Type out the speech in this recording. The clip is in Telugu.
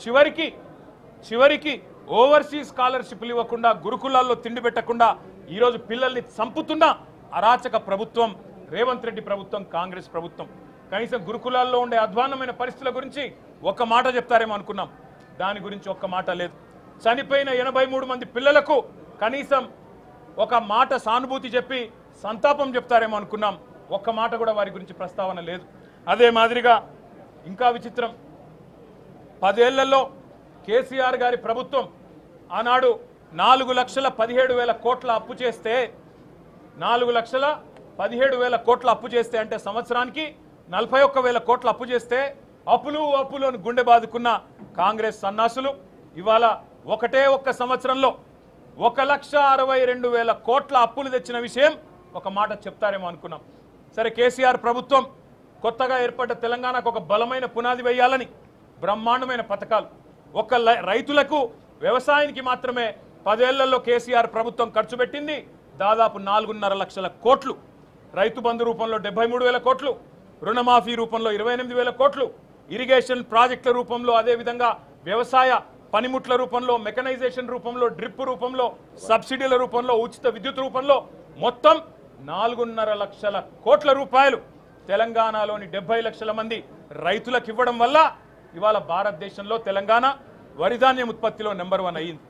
చివరికి ఓవర్సీస్ స్కాలర్షిప్లు ఇవ్వకుండా గురుకులాల్లో తిండి పెట్టకుండా ఈరోజు పిల్లల్ని చంపుతున్న అరాచక ప్రభుత్వం రేవంత్ రెడ్డి ప్రభుత్వం, కాంగ్రెస్ ప్రభుత్వం. కనీసం గురుకులాల్లో ఉండే అధ్వాన్నమైన పరిస్థితుల గురించి ఒక్క మాట చెప్తారేమో అనుకున్నాం. దాని గురించి ఒక్క మాట లేదు. చనిపోయిన 83 మంది పిల్లలకు కనీసం ఒక మాట సానుభూతి చెప్పి సంతాపం చెప్తారేమో అనుకున్నాం. ఒక్క మాట కూడా వారి గురించి ప్రస్తావన లేదు. అదే మాదిరిగా ఇంకా విచిత్రం, 10 ఏళ్లలో కేసీఆర్ గారి ప్రభుత్వం ఆనాడు 4,17,000 కోట్ల అప్పు చేస్తే 4,17,000 కోట్ల అప్పు చేస్తే అంటే సంవత్సరానికి 41,000 కోట్ల అప్పు చేస్తే అప్పులు అని గుండె బాదుకున్న కాంగ్రెస్ సన్నాసులు ఇవాళ ఒక్క సంవత్సరంలో 1,62,000 కోట్ల అప్పులు తెచ్చిన విషయం ఒక మాట చెప్తారేమో అనుకున్నాం. సరే, కేసీఆర్ ప్రభుత్వం కొత్తగా ఏర్పడ్డ తెలంగాణకు ఒక బలమైన పునాది వేయాలని బ్రహ్మాండమైన పథకాలు, రైతులకు వ్యవసాయానికి మాత్రమే 10 ఏళ్లలో కేసీఆర్ ప్రభుత్వం ఖర్చు పెట్టింది దాదాపు 4.5 లక్షల కోట్లు. రైతు బంధు రూపంలో 73,000 కోట్లు, రుణమాఫీ రూపంలో 28,000 కోట్లు, ఇరిగేషన్ ప్రాజెక్టుల రూపంలో, అదేవిధంగా వ్యవసాయ పనిముట్ల రూపంలో, మెకనైజేషన్ రూపంలో, డ్రిప్ రూపంలో, సబ్సిడీల రూపంలో, ఉచిత విద్యుత్ రూపంలో మొత్తం 4.5 లక్షల కోట్ల రూపాయలు తెలంగాణలోని 70 లక్షల మంది రైతులకు ఇవ్వడం వల్ల ఇవాళ భారతదేశంలో తెలంగాణ వరిధాన్యం ఉత్పత్తిలో నెంబర్ 1 అయ్యింది.